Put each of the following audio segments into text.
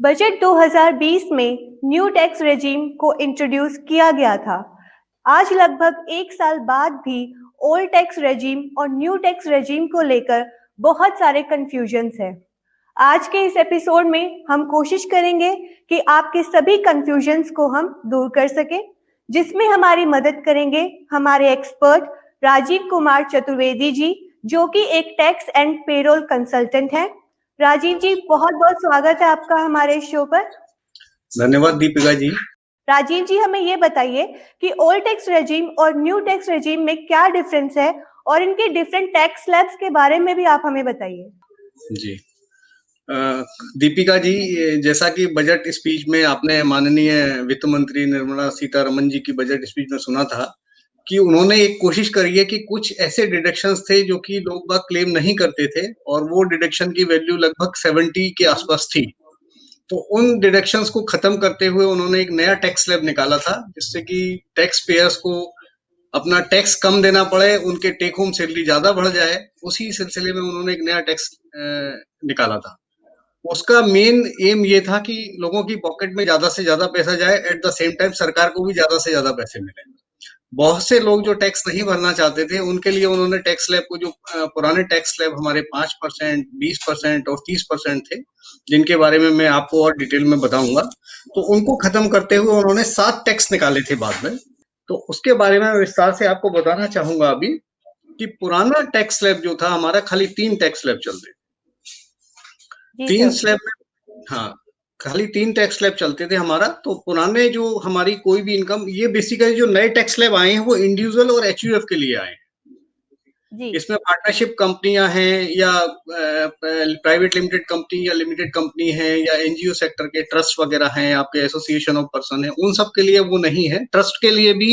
Budget 2020 में new tax regime को introduce किया गया था। आज लगभग 1 साल बाद भी ओल्ड टैक्स रेजिम और न्यू टैक्स रेजिम को लेकर बहुत सारे कंफ्यूजन्स हैं। आज के इस एपिसोड में हम कोशिश करेंगे कि आपके सभी कंफ्यूजन्स को हम दूर कर सकें, जिसमें हमारी मदद करेंगे हमारे एक्सपर्ट राजीव कुमार चतुर्वेदी जी, जो कि एक टैक्स एंड पेरोल कंसल्टेंट हैं। राजीव जी, बहुत बहुत स्वागत है आपका हमारे शो पर। धन्यवाद दीपिका जी। राजीव जी, हमें ये बताइए कि ओल्ड टैक्स रेजिम और न्यू टैक्स रेजिम में क्या डिफरेंस है और इनके डिफरेंट टैक्स स्लैब्स के बारे में भी आप हमें बताइए। जी दीपिका जी, जैसा कि बजट स्पीच में आपने माननीय वित्त मंत्री निर्मला सीतारमन जी की बजट स्पीच में सुना था कि उन्होंने एक कोशिश करी है कि कुछ ऐसे डिडक्शंस थे जो कि लोग बाग क्लेम नहीं करते थे और वो डिडक्शन की वैल्यू लगभग 70 के आसपास थी। तो उन डिडक्शंस को खत्म करते हुए उन्होंने एक नया टैक्स स्लैब निकाला था, जिससे कि टैक्स पेयर्स को अपना टैक्स कम देना पड़े, उनके टेक होम सैलरी ज्यादा बढ़ जाए। उसी सिलसिले में उन्होंने एक नया टैक्स निकाला था। उसका मेन एम ये था कि लोगों की पॉकेट में ज्यादा से ज्यादा पैसा जाए, एट द सेम टाइम सरकार को भी ज्यादा से ज्यादा पैसे मिले। बहुत से लोग जो टैक्स नहीं भरना चाहते थे, उनके लिए उन्होंने टैक्स स्लैब को, जो पुराने टैक्स स्लैब हमारे 5%, 20% और 30% थे, जिनके बारे में मैं आपको और डिटेल में बताऊंगा, तो उनको खत्म करते हुए उन्होंने 7 टैक्स निकाले थे बाद में। तो उसके बारे में विस्तार से आपको बताना चाहूंगा अभी कि पुराना टैक्स स्लैब जो था हमारा, खाली 3 टैक्स स्लैब चलते थे। 3 स्लैब में, हाँ, खाली 3 टैक्स स्लैब चलते थे हमारा। तो पुराने जो हमारी कोई भी इनकम, ये बेसिकली जो नए टैक्स स्लैब आए हैं वो इंडिविजुअल और एचयूएफ के लिए आए हैं। इसमें पार्टनरशिप कंपनियां हैं या प्राइवेट लिमिटेड कंपनी या लिमिटेड कंपनी है या एनजीओ सेक्टर के ट्रस्ट वगैरह हैं, आपके एसोसिएशन ऑफ पर्सन है, उन सब के लिए वो नहीं है। ट्रस्ट के लिए भी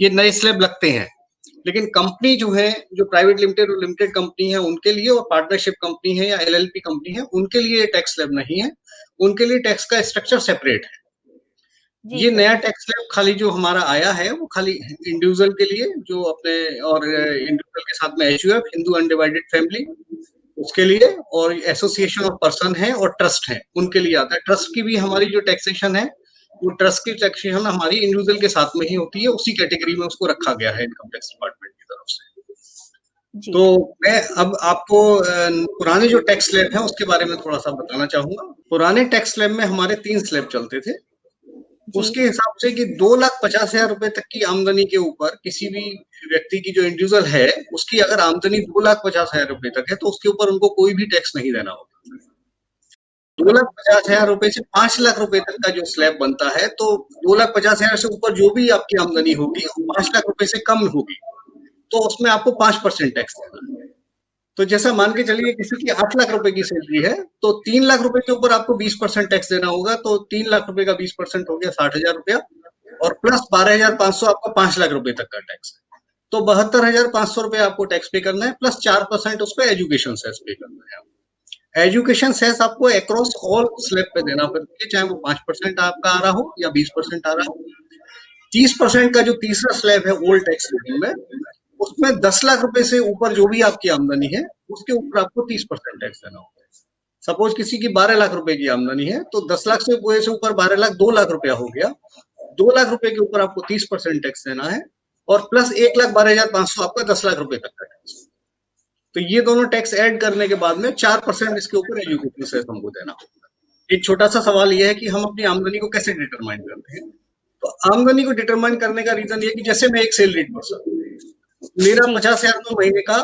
ये नए स्लैब लगते हैं, लेकिन कंपनी जो है, जो प्राइवेट लिमिटेड और लिमिटेड कंपनी है उनके लिए, और पार्टनरशिप कंपनी है या एलएलपी कंपनी है उनके लिए टैक्स स्लैब नहीं है। उनके लिए टैक्स का स्ट्रक्चर सेपरेट है। ये नया टैक्स स्लैब खाली जो हमारा आया है वो खाली इंडिविजुअल के लिए, जो अपने, और इंडिविजुअल के साथ में एचयूएफ, हिंदू अनडिवाइडेड फैमिली, उसके लिए, और एसोसिएशन ऑफ पर्सन है और ट्रस्ट है, उनके लिए आता है। ट्रस्ट की भी हमारी जो टैक्सेशन है, वो ट्रस्ट की टैक्सेशन हमारी इंडिविजुअल के साथ में ही होती है, उसी कैटेगरी में उसको रखा गया है इनकम टैक्स डिपार्टमेंट की तरफ से। तो मैं अब आपको पुराने जो टैक्स स्लैब है उसके बारे में थोड़ा सा बताना चाहूंगा। पुराने टैक्स स्लैब में हमारे 3 स्लैब चलते थे। उसके हिसाब से कि 2,50,000 रुपए तक की आमदनी के ऊपर किसी भी व्यक्ति की, जो इंडिविजुअल है, उसकी अगर आमदनी 2,50,000 रुपए तक है तो उसके ऊपर उनको कोई भी टैक्स नहीं देना होता। 2,50,000 रुपए से 5 लाख रुपए तक का जो स्लैब बनता है, तो 2,50,000 से ऊपर जो भी आपकी आमदनी होगी, 5 लाख रुपए से कम होगी, तो उसमें आपको 5% टैक्स देना है। तो जैसा मान के चलिए किसी की 8 लाख रुपए की सैलरी है, तो 3 लाख रुपए के ऊपर आपको 20% टैक्स देना होगा। तो 3 लाख रुपए का 20% हो गया 60,000 रुपया, और प्लस 12,500 आपका 5 लाख रुपए तक का टैक्स है। तो 72,500 रुपए आपको टैक्स पे करना है, प्लस 4% उस पर एजुकेशन सेस पे करना है। एजुकेशन सेस आपको अक्रॉस ऑल स्लैब पे देना पड़ती है, चाहे वो 5% आपका आ रहा हो या 20% आ रहा हो। 30% का जो तीसरा स्लैब है ओल्ड टैक्स में, उसमें 10 लाख रुपए से ऊपर जो भी आपकी आमदनी है, उसके ऊपर आपको 30% टैक्स देना होगा। सपोज किसी की 12 लाख रुपए की आमदनी है, तो 10 लाख से ऊपर 12 लाख 2 लाख रुपया हो गया। 2 लाख रुपए के ऊपर आपको 30% टैक्स देना है, और प्लस 1,12,500 आपका 10 लाख रुपए तक का टैक्स। तो ये दोनों टैक्स ऐड करने के बाद में 4% इसके ऊपर एजुकेशन सेस हमको देना होगा। एक छोटा सा सवाल यह है कि हम अपनी आमदनी को कैसे डिटरमाइन करते हैं। तो आमदनी को डिटरमाइन करने का रीजन ये कि जैसे मैं एक सैलरीड पर्सन, मेरा 50,000 रुपए महीने का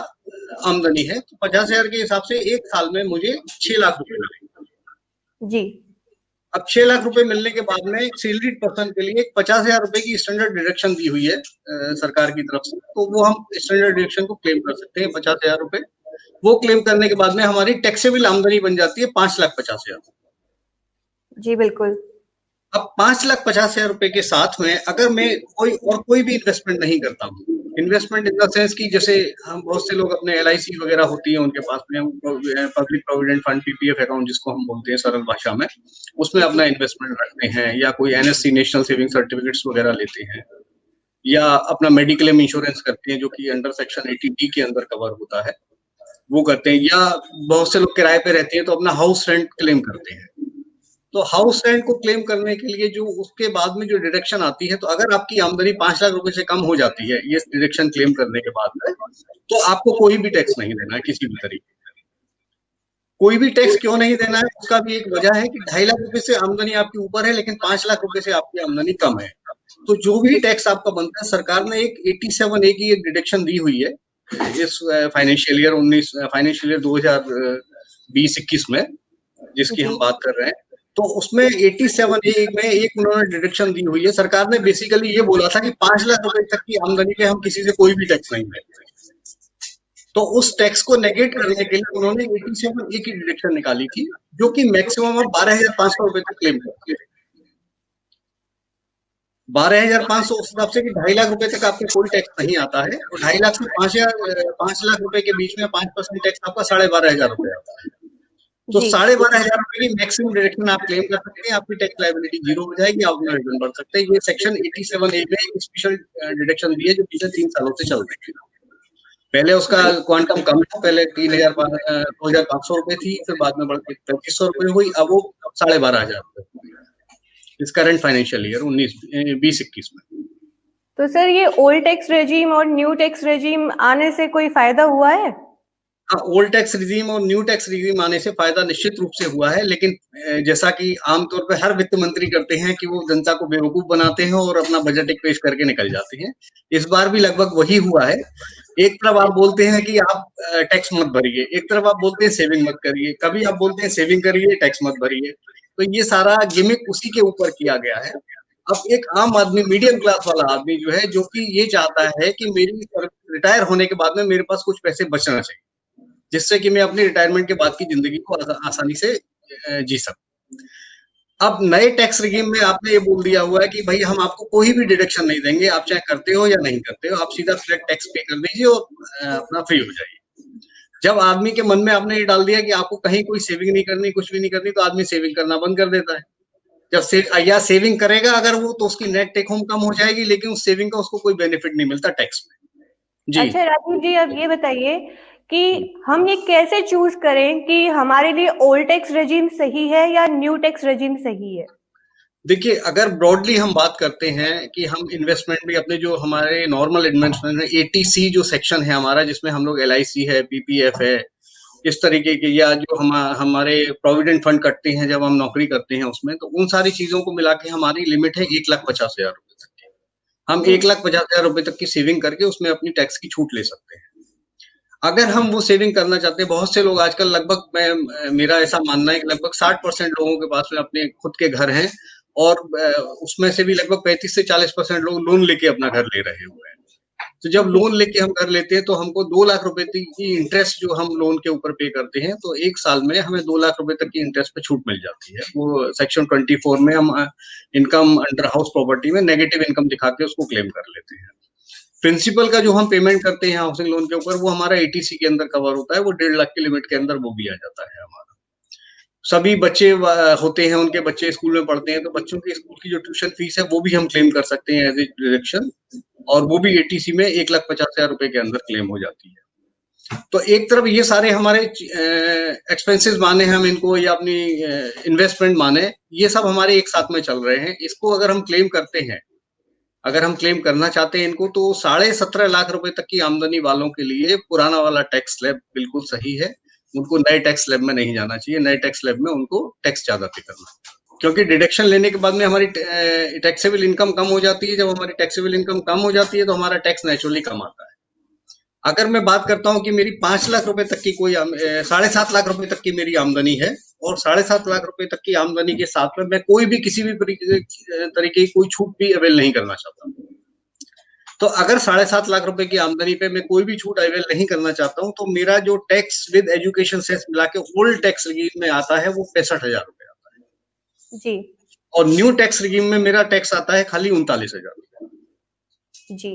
आमदनी है, तो 50,000 के हिसाब से एक साल में मुझे 6 लाख रुपए मिलेंगे। जी। अब 6 लाख रुपए मिलने के बाद में सैलरीड पर्सन के लिए 50,000 रुपए की स्टैंडर्ड डिडक्शन दी हुई है सरकार की तरफ से, तो वो हम स्टैंडर्ड डिडक्शन को क्लेम कर सकते हैं 50,000 रुपए। वो क्लेम करने के बाद में हमारी टैक्सेबल आमदनी बन जाती है 5,50,000। जी बिल्कुल। अब 5,50,000 रुपए के साथ में अगर मैं कोई भी इन्वेस्टमेंट नहीं करता हूँ, इन्वेस्टमेंट इन द सेंस की, जैसे हम बहुत से लोग अपने एलआईसी वगैरह होती है उनके पास में, public provident fund, PPF account जिसको हम बोलते हैं सरल भाषा में, उसमें अपना इन्वेस्टमेंट रखते हैं, या कोई एनएससी नेशनल सेविंग सर्टिफिकेट्स वगैरह लेते हैं, या अपना मेडिक्लेम इंश्योरेंस करते हैं जो कि अंडर सेक्शन 80D के अंदर कवर होता है, वो करते हैं, या बहुत से लोग किराए पे रहते हैं तो अपना हाउस रेंट क्लेम करते हैं। तो हाउस रेंट को क्लेम करने के लिए जो उसके बाद में जो डिडक्शन आती है, तो अगर आपकी आमदनी 5 लाख रुपए से कम हो जाती है ये डिडक्शन क्लेम करने के बाद में, तो आपको कोई भी टैक्स नहीं देना है किसी भी तरीके। कोई भी टैक्स क्यों नहीं देना है, उसका भी एक वजह है कि 2.5 लाख रुपए से आमदनी आपकी ऊपर है, लेकिन 5 लाख रुपए से आपकी आमदनी कम है। तो जो भी टैक्स आपका बनता है, सरकार ने एक 87A की एक डिडक्शन दी हुई है इस फाइनेंशियल ईयर 2020-21 में, जिसकी हम जी बात कर रहे हैं। तो उसमें 87A में एक उन्होंने डिडक्शन दी हुई है। सरकार ने बेसिकली ये बोला था कि 5 लाख रुपए तक की आमदनी पे हम किसी से कोई भी टैक्स नहीं लेते। तो उस टैक्स को नेगेट करने के लिए उन्होंने 87A की डिडक्शन निकाली थी, जो कि मैक्सिमम अब 12,500 रुपए तक क्लेम करती है। 12,500 उस हिसाब से कि 2.5 लाख रुपए तक आपको कोई टैक्स नहीं आता है, और 2.5 लाख से 5 लाख रुपए के बीच में 5% टैक्स आपका 12,500 रुपए आता है। तो जी 12,500 रुपए की मैक्सिमम डिडक्शन आप क्लेम कर सकते हैं, आपकी टैक्स लायबिलिटी जीरो हो जाएगी, आप अपना रिटर्न भर सकते हैं। ये सेक्शन 87A में एक स्पेशल डिडक्शन दी है जो पिछले 3 सालों से चल रही है। पहले उसका क्वांटम कम था, पहले 2,500 रुपए थी, फिर बाद में बढ़ के 3,500 रुपए हुई, अब वो 12,500 रुपए इस करंट फाइनेंशियल ईयर 2021 में। तो सर ये ओल्ड टैक्स रेजिम और न्यू टैक्स रेजिम आने से कोई फायदा हुआ है? हाँ, ओल्ड टैक्स रिजीम और न्यू टैक्स रिजीम आने से फायदा निश्चित रूप से हुआ है, लेकिन जैसा कि आमतौर पे हर वित्त मंत्री करते हैं कि वो जनता को बेवकूफ बनाते हैं और अपना बजट एक पेश करके निकल जाते हैं। इस बार भी लगभग वही हुआ है। एक तरफ आप बोलते हैं कि आप टैक्स मत भरिए, एक तरफ आप बोलते हैं सेविंग मत करिए, कभी आप बोलते हैं सेविंग करिए, टैक्स मत भरिए। तो ये सारा गिमिक उसी के ऊपर किया गया है। अब एक आम आदमी, मीडियम क्लास वाला आदमी जो है, जो कि ये चाहता है कि मेरी रिटायर होने के बाद में मेरे पास कुछ पैसे बचना चाहिए, जिससे कि मैं अपनी रिटायरमेंट के बाद की जिंदगी को आसानी से जी सकूं। अब नए टैक्स रिजीम में आपने ये बोल दिया हुआ है कि भाई हम आपको कोई भी डिडक्शन नहीं देंगे, आप चाहे करते हो या नहीं करते हो, आप सीधा फ्लैट टैक्स पे कर दीजिए और अपना फ्री हो जाइए। जब आदमी के मन में आपने ये डाल दिया कि आपको कहीं कोई सेविंग नहीं करनी, कुछ भी नहीं करनी, तो आदमी सेविंग करना बंद कर देता है। या सेविंग करेगा अगर वो, तो उसकी नेट टेक होम कम हो जाएगी, लेकिन उस सेविंग का उसको कोई बेनिफिट नहीं मिलता टैक्स में। जी। अच्छा राजीव जी, अब ये बताइए कि हम ये कैसे चूज करें कि हमारे लिए ओल्ड टैक्स रेजिम सही है या न्यू टैक्स रेजिम सही है? देखिए, अगर ब्रॉडली हम बात करते हैं कि हम इन्वेस्टमेंट भी अपने जो हमारे नॉर्मल इन्वेस्टमेंट है, 80C जो सेक्शन है हमारा, जिसमें हम लोग LIC है, PPF है, इस तरीके के, या जो हमारे प्रोविडेंट फंड कटते हैं जब हम नौकरी करते हैं उसमें, तो उन सारी चीजों को मिला के हमारी लिमिट है 1,50,000 रुपए तक की। हम जी 1,50,000 रुपए तक की सेविंग करके उसमें अपनी टैक्स की छूट ले सकते हैं। अगर हम वो सेविंग करना चाहते हैं, बहुत से लोग आजकल, लगभग मेरा ऐसा मानना है कि लगभग 60% लोगों के पास में अपने खुद के घर हैं, और उसमें से भी लगभग 35 से 40% लोग लोन लेके अपना घर ले रहे हुए हैं। तो जब जी लोन लेके हम घर लेते हैं, तो हमको 2 लाख रुपए की इंटरेस्ट जो हम लोन के ऊपर पे करते हैं, तो 1 साल में हमें 2 लाख रुपए तक की इंटरेस्ट पे छूट मिल जाती है। वो सेक्शन 24 में हम इनकम अंडर हाउस प्रॉपर्टी में नेगेटिव इनकम दिखा के उसको क्लेम कर लेते हैं। प्रिंसिपल का जो हम पेमेंट करते हैं हाउसिंग लोन के ऊपर, वो हमारा 80C के अंदर कवर होता है, वो 1.5 लाख की लिमिट के अंदर वो भी आ जाता है हमारा। सभी बच्चे होते हैं, उनके बच्चे स्कूल में पढ़ते हैं, तो बच्चों की स्कूल की जो ट्यूशन फीस है वो भी हम क्लेम कर सकते हैं एज ए डिडक्शन, और वो भी 80C में 1,50,000 रुपए के अंदर क्लेम हो जाती है। तो एक तरफ ये सारे हमारे एक्सपेंसेस माने हम इनको, या अपनी इन्वेस्टमेंट माने, ये सब हमारे एक साथ में चल रहे हैं। इसको अगर हम क्लेम करते हैं, अगर हम क्लेम करना चाहते हैं इनको, तो 17.5 लाख रुपए तक की आमदनी वालों के लिए पुराना वाला टैक्स स्लैब बिल्कुल सही है। उनको नए टैक्स स्लैब में नहीं जाना चाहिए। नए टैक्स स्लैब में उनको टैक्स ज्यादा पे करना, क्योंकि डिडक्शन लेने के बाद में हमारी टैक्सेबल इनकम कम हो जाती है। जब हमारी टैक्सेबल इनकम कम हो जाती है, तो हमारा टैक्स नेचुरली कम आता है। अगर मैं बात करता हूँ कि मेरी 5 लाख रुपए तक की कोई 7.5 लाख रुपए तक की मेरी आमदनी है, और 7.5 लाख रुपए तक की आमदनी के साथ में मैं कोई भी किसी भी तरीके की कोई छूट भी अवेल नहीं करना चाहता, तो अगर 7.5 लाख रुपए की आमदनी पे मैं कोई भी छूट अवेल नहीं करना चाहता हूँ, तो मेरा जो टैक्स विद एजुकेशन सेस मिला के ओल्ड टैक्स रिजीम में आता है, वो 65,000 रुपए आता है। जी और न्यू टैक्स रिजीम में मेरा टैक्स आता है खाली 39,000 रुपए। जी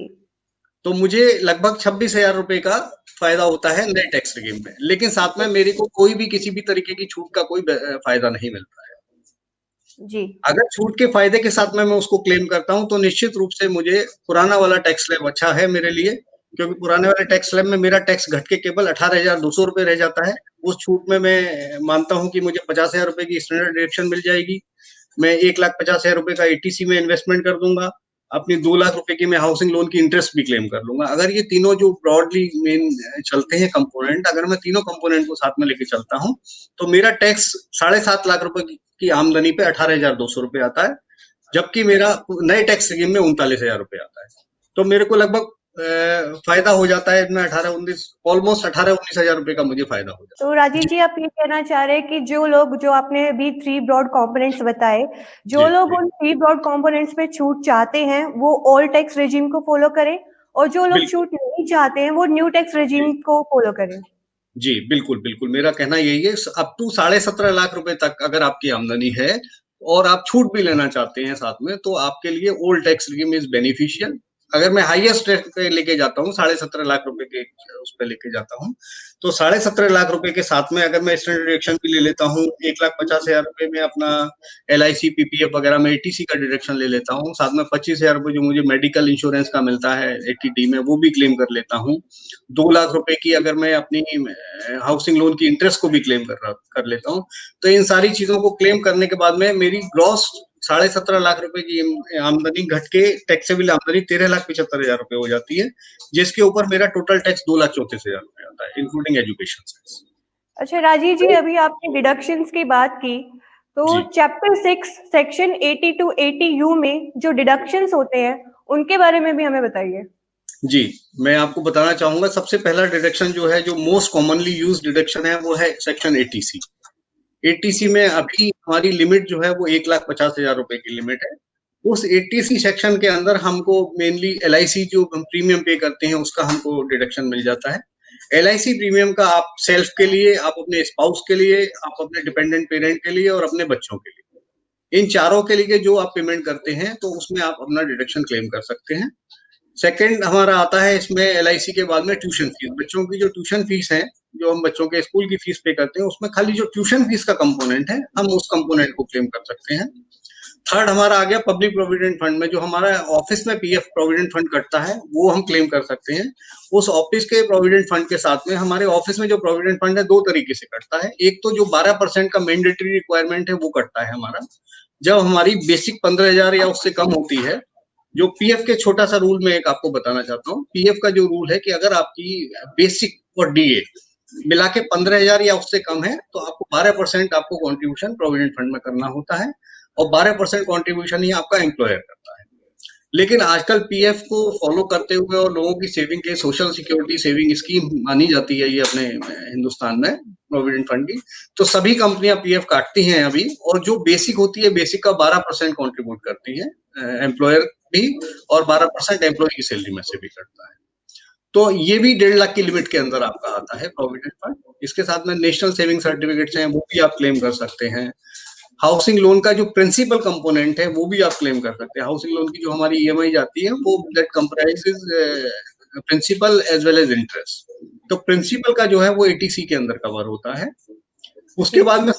तो मुझे लगभग 26,000 रुपए का फायदा होता है नए टैक्स रिजीम में, लेकिन साथ में मेरे को कोई भी किसी भी तरीके की छूट का कोई फायदा नहीं मिलता है। जी अगर छूट के फायदे के साथ में मैं उसको क्लेम करता हूं, तो निश्चित रूप से मुझे पुराना वाला टैक्स स्लैब अच्छा है मेरे लिए, क्योंकि पुराने वाले टैक्स स्लैब में मेरा टैक्स घट के केवल 18,200 रुपए रह जाता है, उस छूट में मैं मानता हूँ कि मुझे 50,000 रुपए की स्टैंडर्ड डिडक्शन मिल जाएगी। मैं 1,50,000 रुपए का एटीसी में इन्वेस्टमेंट कर दूंगा। अपनी 2 लाख रुपए की मैं हाउसिंग लोन की इंटरेस्ट भी क्लेम कर लूंगा। अगर ये तीनों जो ब्रॉडली मेन चलते हैं कंपोनेंट, अगर मैं तीनों कंपोनेंट को साथ में लेके चलता हूँ, तो मेरा टैक्स 7.5 लाख रुपए की आमदनी पे 18,200 रुपए आता है, जबकि मेरा नए टैक्स स्कीम में 39,000 रुपए आता है। तो मेरे को लगभग फायदा हो जाता है इसमें 18-19, ऑलमोस्ट 18-19 हजार रुपए का मुझे फायदा हो जाता तो है। राजीव जी जी, आप ये कहना चाह रहे हैं कि जो लोग, जो आपने अभी 3 ब्रॉड कंपोनेंट्स बताए, जो जी लोग जी उन 3 ब्रॉड कंपोनेंट्स में छूट चाहते हैं, वो ओल्ड टैक्स रेजिम को फॉलो करें, और जो लोग बिल्कुल। छूट नहीं चाहते हैं, वो न्यू टैक्स जी रेजिम को फॉलो करें। जी, बिल्कुल, बिल्कुल, मेरा कहना यही है, अप टू 17.5 लाख रुपए तक अगर आपकी आमदनी है और आप छूट भी लेना चाहते हैं साथ में, तो आपके लिए old tax scheme is beneficial. अगर मैं हाईएस्ट टैक्स पे लेके जाता हूँ, 17.5 लाख रुपए के उस पे लेके जाता हूँ, तो 17.5 लाख रुपए के साथ में अगर मैं स्टैंडर्ड डिडक्शन भी ले लेता हूँ, 1,50,000 रुपए में अपना एलआईसी, पीपीएफ वगैरह में एटीसी का डिडक्शन ले लेता हूँ, साथ में 25,000 रुपए जो मुझे मेडिकल इंश्योरेंस का मिलता है एटीडी में, वो भी क्लेम कर लेता हूँ। 2 लाख रुपए की अगर मैं अपनी हाउसिंग लोन की इंटरेस्ट को भी क्लेम कर लेता हूँ, तो इन सारी चीजों को क्लेम करने के बाद में मेरी ग्रॉस 17.5 लाख रुपए की आमदनी घट के टैक्सेबल आमदनी 13,75,000 रुपए हो जाती है, जिसके ऊपर मेरा टोटल टैक्स 2,34,000 रुपए आता है, इंक्लूडिंग एजुकेशन टैक्स। अच्छा राजीव जी, अभी आपने डिडक्शंस की बात की, तो जी चैप्टर 6 सेक्शन 80 टू 80 यू में जो डिडक्शंस होते हैं, उनके बारे में भी हमें बताइए। जी, मैं आपको बताना चाहूंगा, सबसे पहला डिडक्शन जो है, जो मोस्ट कॉमनली यूज डिडक्शन है, वो है सेक्शन एटीसी। एटीसी में अभी हमारी लिमिट जो है वो 1,50,000 रुपए की लिमिट है। उस एटीसी सेक्शन के अंदर हमको मेनली एलआईसी जो हम प्रीमियम पे करते हैं उसका हमको डिडक्शन मिल जाता है। एलआईसी प्रीमियम का आप सेल्फ के लिए, आप अपने स्पाउस के लिए, आप अपने डिपेंडेंट पेरेंट के लिए और अपने बच्चों के लिए, इन चारों के लिए जो आप पेमेंट करते हैं, तो उसमें आप अपना डिडक्शन क्लेम कर सकते हैं। सेकंड हमारा आता है इसमें एलआईसी के बाद में ट्यूशन फीस। बच्चों की जो ट्यूशन फीस है, जो हम बच्चों के स्कूल की फीस पे करते हैं, उसमें खाली जो ट्यूशन फीस का कंपोनेंट है, हम उस कंपोनेंट को क्लेम कर सकते हैं। थर्ड हमारा आ गया पब्लिक प्रोविडेंट फंड में, जो हमारा ऑफिस में पीएफ प्रोविडेंट फंड कटता है, वो हम क्लेम कर सकते हैं। उस ऑफिस के प्रोविडेंट फंड के साथ में हमारे ऑफिस में जो प्रोविडेंट फंड है, दो तरीके से कटता है। एक तो जो 12% का मैंडेटरी रिक्वायरमेंट है, वो कटता है हमारा, जब हमारी बेसिक 15,000 या उससे कम होती है। जो पीएफ के छोटा सा रूल में एक आपको बताना चाहता हूँ, पीएफ का जो रूल है कि अगर आपकी बेसिक और डीए मिला के 15,000 या उससे कम है, तो आपको 12% आपको कॉन्ट्रीब्यूशन प्रोविडेंट फंड में करना होता है, और 12% कॉन्ट्रीब्यूशन ही आपका एम्प्लॉयर करता है। लेकिन आजकल पीएफ को फॉलो करते हुए और लोगों की सेविंग के सोशल सिक्योरिटी सेविंग स्कीम मानी जाती है ये अपने हिंदुस्तान में प्रोविडेंट फंड की, तो सभी कंपनियां पीएफ काटती हैं अभी, और जो बेसिक होती है, बेसिक का 12% कॉन्ट्रीब्यूट करती है एम्प्लॉयर भी, और 12% एम्प्लॉय की सैलरी में से भी कटता है। तो ये भी 1.5 लाख की लिमिट के अंदर आपका आता है प्रोविडेंट फंड। इसके साथ में नेशनल सेविंग सर्टिफिकेट्स हैं, वो भी आप क्लेम कर सकते हैं। हाउसिंग लोन का जो प्रिंसिपल कंपोनेंट है, वो भी आप क्लेम कर सकते हैं। हाउसिंग लोन की जो हमारी ईएमआई जाती है, वो that comprises principal as well as interest. तो प्रिंसिपल का जो है वो एटीसी के अंदर कवर होता है। उसके जी। बाद में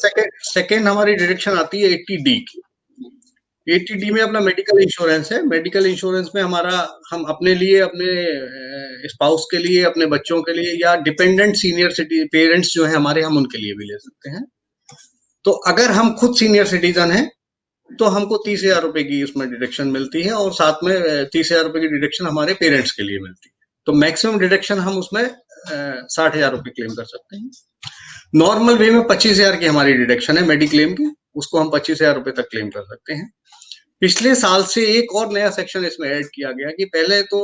सेकेंड हमारी डिडक्शन आती है 80D की। 80D में अपना मेडिकल इंश्योरेंस है। मेडिकल इंश्योरेंस में हमारा, हम अपने लिए, अपने स्पाउस के लिए, अपने बच्चों के लिए, या डिपेंडेंट सीनियर सिटी पेरेंट्स जो है हमारे, हम उनके लिए भी ले सकते हैं। तो अगर हम खुद सीनियर सिटीजन हैं, तो हमको 30,000 रुपए की उसमें डिडक्शन मिलती है, और साथ में 30,000 रुपए की डिडक्शन हमारे पेरेंट्स के लिए मिलती है। तो मैक्सिमम डिडक्शन हम उसमें 60,000 रुपए क्लेम कर सकते हैं। नॉर्मल वे में 25,000 की हमारी डिडक्शन है मेडिक्लेम की, उसको हम 25,000 रुपए तक क्लेम कर सकते हैं। पिछले साल से एक और नया सेक्शन इसमें ऐड किया गया कि पहले तो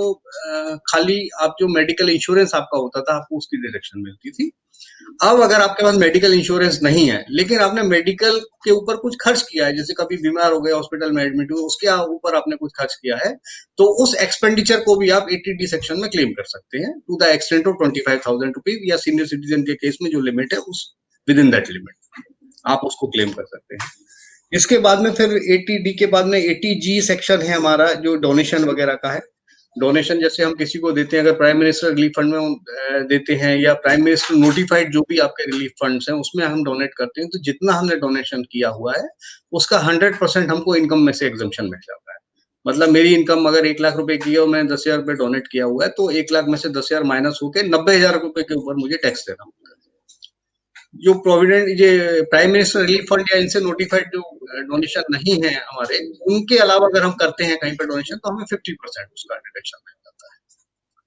खाली आप जो मेडिकल इंश्योरेंस आपका होता था, आपको उसकी डिडक्शन मिलती थी। अब अगर आपके पास मेडिकल इंश्योरेंस नहीं है, लेकिन आपने मेडिकल के ऊपर कुछ खर्च किया है, जैसे कभी बीमार हो गए, हॉस्पिटल में एडमिट हुए, उसके ऊपर आपने कुछ खर्च किया है, तो उस एक्सपेंडिचर को भी आप 80D सेक्शन में क्लेम कर सकते हैं, to the extent of 25,000 rupees, या सीनियर सिटीजन के केस में जो लिमिट है, उस विद इन दैट लिमिट आप उसको क्लेम कर सकते हैं। इसके बाद में फिर 80D के बाद में 80G सेक्शन है हमारा, जो डोनेशन वगैरह का है। डोनेशन जैसे हम किसी को देते हैं, अगर प्राइम मिनिस्टर रिलीफ फंड में देते हैं, या प्राइम मिनिस्टर नोटिफाइड जो भी आपके रिलीफ फंड्स हैं, उसमें हम डोनेट करते हैं, तो जितना हमने डोनेशन किया हुआ है, उसका 100% हमको इनकम में से एग्जम्पशन मिल जाता है। मतलब मेरी इनकम अगर 1 लाख रुपए की है और मैंने 10,000 रुपए डोनेट किया हुआ है, तो 1 लाख में से 10,000 माइनस होकर 90,000 रुपए के ऊपर मुझे टैक्स देना होता है। जो प्रोविडेंट ये प्राइम मिनिस्टर रिलीफ फंड या इनसे नोटिफाइड जो डोनेशन नहीं है हमारे, उनके अलावा अगर हम करते हैं कहीं पर डोनेशन तो हमें 50% उसका डिडक्शन मिल जाता है।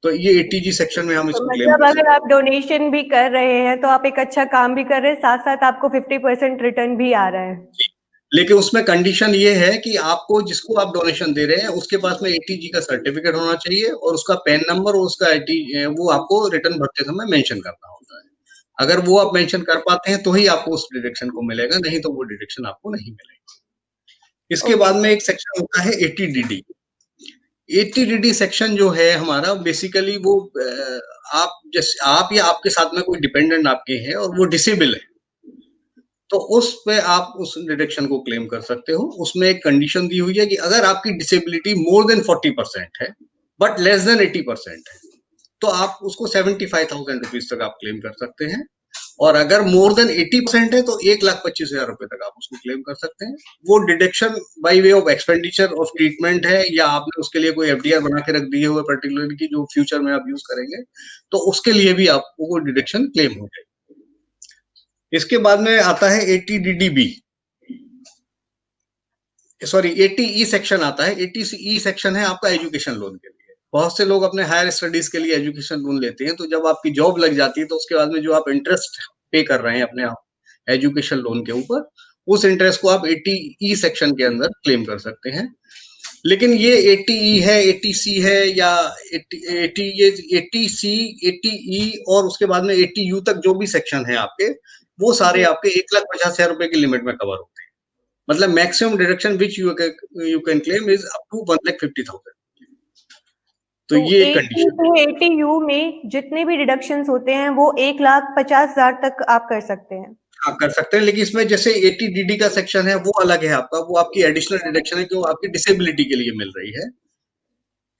तो ये एटीजी सेक्शन में हम तो इसको क्लेम मतलब कर अगर सकते आप डोनेशन भी कर रहे हैं तो आप एक अच्छा काम भी कर रहे हैं, साथ साथ आपको 50% रिटर्न भी आ रहा है। हैं। लेकिन उसमें कंडीशन ये है कि आपको जिसको आप डोनेशन दे रहे हैं उसके पास में एटीजी का सर्टिफिकेट होना चाहिए और उसका पैन नंबर और उसका वो आपको रिटर्न भरते समय मेंशन करना होता है। अगर वो आप मेंशन कर पाते हैं तो ही आपको उस डिडक्शन को मिलेगा, नहीं तो वो डिडक्शन आपको नहीं मिलेगा। इसके ओके बाद में सर। एक सेक्शन होता है एटीडीडी। एटीडीडी सेक्शन जो है हमारा बेसिकली वो आप जैसे आप या आपके साथ में कोई डिपेंडेंट आपके हैं और वो डिसेबल है, तो उस पे आप उस डिडक्शन को क्लेम कर सकते हो। उसमें एक कंडीशन दी हुई है कि अगर आपकी डिसेबिलिटी मोर देन 40% है बट लेस देन 80% है तो आप उसको 75,000 रुपीज तक आप क्लेम कर सकते हैं। और अगर मोर देन 80% है तो 1,25,000 रुपए तक आप उसको क्लेम कर सकते हैं। वो deduction by way of expenditure of treatment है या आपने उसके लिए कोई एफडीआर बना के रख दिए हुए पर्टिकुलर की जो फ्यूचर में आप यूज करेंगे, तो उसके लिए भी आपको वो डिडक्शन क्लेम हो जाएगी। इसके बाद में आता है एटीडीडीबी, सॉरी एटीई सेक्शन आता है। एटीई सेक्शन है आपका एजुकेशन लोन के लिए। बहुत से लोग अपने हायर स्टडीज के लिए एजुकेशन लोन लेते हैं, तो जब आपकी जॉब लग जाती है तो उसके बाद में जो आप इंटरेस्ट पे कर रहे हैं अपने आप एजुकेशन लोन के ऊपर, उस इंटरेस्ट को आप एटीई सेक्शन के अंदर क्लेम कर सकते हैं। लेकिन ये एटीई है, एटीसी है या एटीसी, एटीई और उसके बाद में एटीयू तक जो भी सेक्शन है आपके, वो सारे जी आपके 1,50,000 रुपए की लिमिट में कवर होते हैं। मतलब maximum deduction which you can claim is up to 1,50,000। तो तो ये एक 80 कंडीशन टू 80 यू में जितने भी डिडक्शंस होते हैं वो 1,50,000 तक आप कर सकते हैं। हाँ कर सकते हैं, लेकिन इसमें जैसे एटीडीडी का सेक्शन है वो अलग है आपका, वो आपकी एडिशनल डिडक्शन है जो आपकी डिसेबिलिटी के लिए मिल रही है।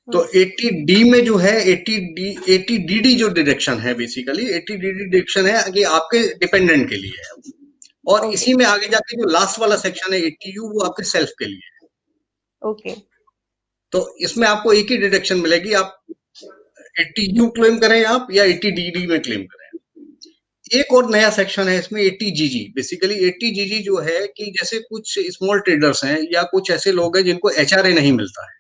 तो 80D में जो है एटीडीडी जो डिडक्शन है, बेसिकली एटीडीडी डिडक्शन है कि आपके डिपेंडेंट के लिए है। और ओके इसी में आगे जाके जो लास्ट वाला सेक्शन है एटीयू, वो आपके सेल्फ के लिए है। ओके तो इसमें आपको एक ही डिडक्शन मिलेगी, आप एटीयू क्लेम करें आप या एटीडीडी में क्लेम करें। एक और नया सेक्शन है इसमें एटीजीजी। बेसिकली एटीजीजी जो है कि जैसे कुछ स्मॉल ट्रेडर्स हैं या कुछ ऐसे लोग हैं जिनको एचआरए नहीं मिलता है,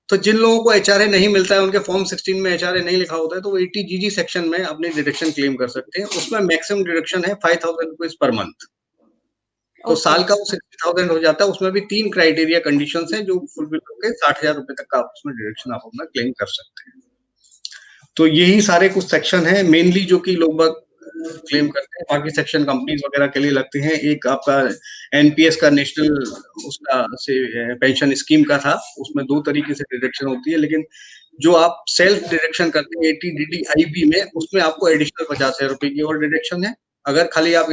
तो जिन लोगों को एचआरए नहीं मिलता है, उनके फॉर्म 16 में एचआरए नहीं लिखा होता है, तो वो एटीजीजी सेक्शन में अपनी डिडक्शन क्लेम कर सकते हैं। उसमें मैक्सिमम डिडक्शन है 5,000 रुपीज पर मंथ। तो ओके साल का वो 60,000 हो जाता है। उसमें भी 3 क्राइटेरिया कंडीशंस हैं जो फुलफिल करके 60,000 रुपए तक का आप उसमें डिडक्शन आप अपना क्लेम कर सकते हैं। तो यही सारे कुछ सेक्शन हैं मेनली जो कि लोग बाग क्लेम करते हैं। बाकी सेक्शन कंपनीज वगैरह के लिए लगते हैं। एक आपका एनपीएस का नेशनल उसका से पेंशन स्कीम का था, उसमें 2 तरीके से डिडक्शन होती है, लेकिन जो आप सेल्फ डिडक्शन करते हैं एटीडीडीआईबी में, उसमें आपको एडिशनल 50,000 रुपए की और डिडक्शन है। अगर खाली आप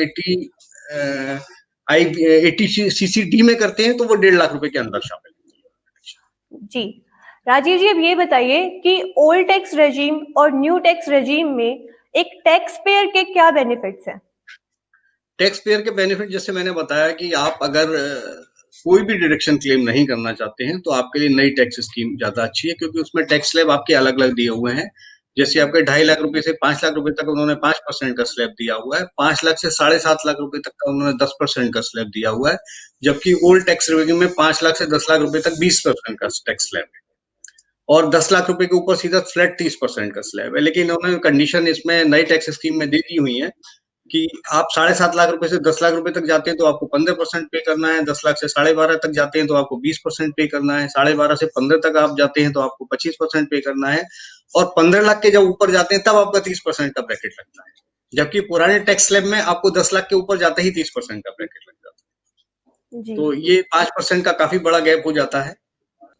एटीसीसीडी में करते हैं तो वो 1.5 लाख रुपए के अंदर शामिल है। जी राजीव जी, अब ये बताइए कि ओल्ड टैक्स रेजीम और न्यू टैक्स रेजीम में एक टैक्स पेयर के क्या बेनिफिट्स हैं? टैक्स पेयर के बेनिफिट जैसे मैंने बताया कि आप अगर कोई भी डिडक्शन क्लेम नहीं करना चाहते हैं तो आपके लिए नई टैक्स स्कीम ज्यादा अच्छी है, क्योंकि उसमें टैक्स स्लैब आपके अलग अलग दिए हुए हैं। जैसे आपके 2.5 लाख रुपए से 5 लाख रुपए तक उन्होंने 5% का स्लैब दिया हुआ है, 5 लाख से 7.5 लाख रुपए तक का उन्होंने 10% का स्लैब दिया हुआ है, जबकि ओल्ड टैक्स रेवेन्यू में 5 लाख से 10 लाख रुपए तक 20% का टैक्स स्लैब है और 10 लाख रुपए के ऊपर सीधा फ्लैट 30% का स्लैब है। लेकिन उन्होंने कंडीशन इसमें नई टैक्स स्कीम में दे दी हुई है कि आप 7.5 लाख रुपए से 10 लाख रुपए तक जाते हैं तो आपको 15% पे करना है, 10 लाख से 12.5 तक जाते हैं तो आपको 20% पे करना है, 12.5 से 15 तक आप जाते हैं तो आपको 25% पे करना है, और 15 लाख के जब ऊपर जाते हैं तब आपका 30% का ब्रैकेट लगता है, जबकि पुराने टैक्स स्लैब में आपको 10 लाख के ऊपर जाते ही 30% का ब्रैकेट लग जाता है। जी तो ये 5% का काफी बड़ा गैप हो जाता है।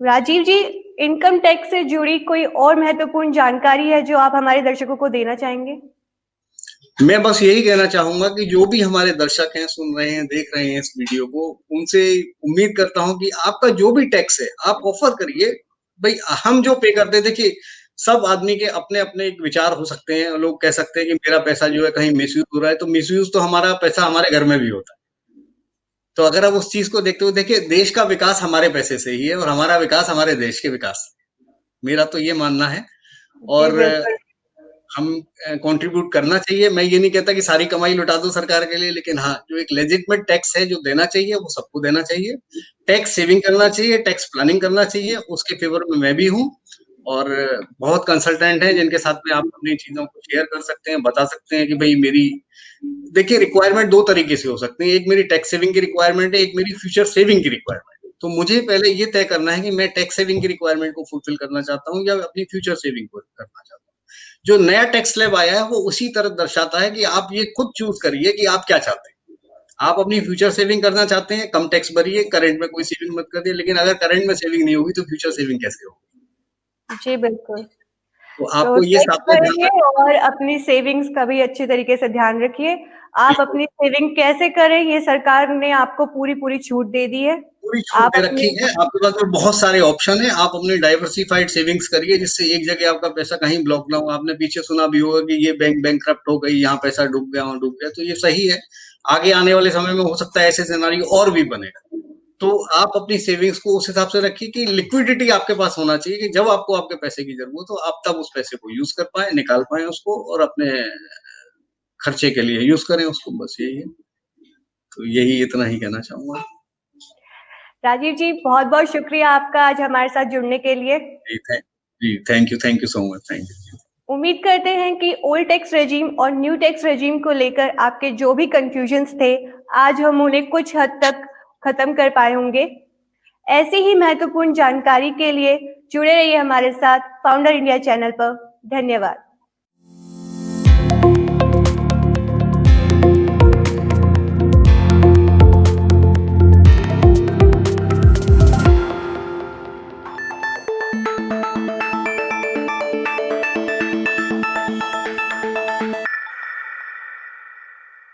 राजीव जी, इनकम टैक्स से जुड़ी कोई और महत्वपूर्ण जानकारी है जो आप हमारे दर्शकों को देना चाहेंगे? मैं बस यही कहना चाहूंगा कि जो भी हमारे दर्शक हैं, सुन रहे हैं, देख रहे हैं इस वीडियो को, उनसे उम्मीद करता हूं कि आपका जो भी टैक्स है आप ऑफर करिए। भाई हम जो पे करते हैं, देखिए सब आदमी के अपने अपने एक विचार हो सकते हैं। लोग कह सकते हैं कि मेरा पैसा जो है कहीं मिसयूज हो रहा है, तो मिसयूज तो हमारा पैसा हमारे घर में भी होता है। तो अगर आप उस चीज को देखते हो, देखिए देश का विकास हमारे पैसे से ही है और हमारा विकास हमारे देश के विकास से। मेरा तो ये मानना है। जी और बिल्कुल। हम कंट्रीब्यूट करना चाहिए। मैं ये नहीं कहता कि सारी कमाई लुटा दो सरकार के लिए, लेकिन हाँ, जो एक लेजिटिमेट टैक्स है जो देना चाहिए वो सबको देना चाहिए। टैक्स सेविंग करना चाहिए, टैक्स प्लानिंग करना चाहिए, उसके फेवर में मैं भी हूँ। और बहुत कंसल्टेंट हैं जिनके साथ में आप अपनी चीज़ों को शेयर कर सकते हैं, बता सकते हैं कि भई मेरी देखिए रिक्वायरमेंट 2 तरीके से हो सकती है। एक मेरी टैक्स सेविंग की रिक्वायरमेंट है, एक मेरी फ्यूचर सेविंग की रिक्वायरमेंट है। तो मुझे पहले ये तय करना है कि मैं टैक्स सेविंग की रिक्वायरमेंट को फुलफिल करना चाहता हूँ या अपनी फ्यूचर सेविंग को करना चाहता हूँ। जो नया टैक्स स्लैब आया है वो उसी तरह दर्शाता है कि आप ये खुद चूज़ करिए कि आप क्या चाहते हैं। आप अपनी फ्यूचर सेविंग करना चाहते हैं, कम टैक्स भरिए, करंट में कोई सेविंग मत करिए, लेकिन अगर करंट में सेविंग नहीं होगी तो फ्यूचर सेविंग कैसे होगी? जी, बिल्कुल। तो तो आपको ये टैक्स साथ में ध्यान भरिए रखना और अपनी सेविंग्स का भी अच्छे तरीके से ध्यान रखिए। आप बिल्कुल, अपनी सेविंग कैसे करें, ये सरकार ने आपको पूरी-पूरी छूट दे दी है। पूरी छूट आप दे अपनी रखी है, आपके पास में बहुत सारे ऑप्शन हैं, आप अपने डाइवर्सिफाइड सेविंग्स करिए जिससे एक जगह आपका पैसा कहीं ब्लॉक ना हो। आपने पीछे सुना भी होगा कि ये बैंक बैंकरप्ट हो गई, यहाँ पैसा डूब गया, वहाँ डूब गया, तो ये सही है। आगे आने वाले समय में हो सकता है ऐसे सिनेरियो और भी बनेगा। तो आप अपनी सेविंग्स को उस हिसाब से रखिए कि लिक्विडिटी आपके पास होना चाहिए कि जब आपको आपके पैसे की ज़रूरत हो, आप तब उस पैसे को यूज़ कर पाएँ, निकाल पाएँ उसको और अपने खर्चे के लिए यूज़ करें उसको, बस यही है। तो यही इतना ही कहना चाहूँगा। राजीव जी, बहुत-बहुत शुक्रिया आपका आज हमारे साथ जुड़ने के लिए। जी, thank you so much, thank you. उम्मीद करते हैं कि ओल्ड टैक्स रेजिम और न्यू टैक्स रेजिम को लेकर आपके जो भी कन्फ्यूजन्स थे, आज हम उन्हें कुछ हद तक खत्म कर पाए होंगे। ऐसी ही महत्वपूर्ण जानकारी के लिए जुड़े रहिए हमारे साथ फाउंडर इंडिया चैनल पर। धन्यवाद।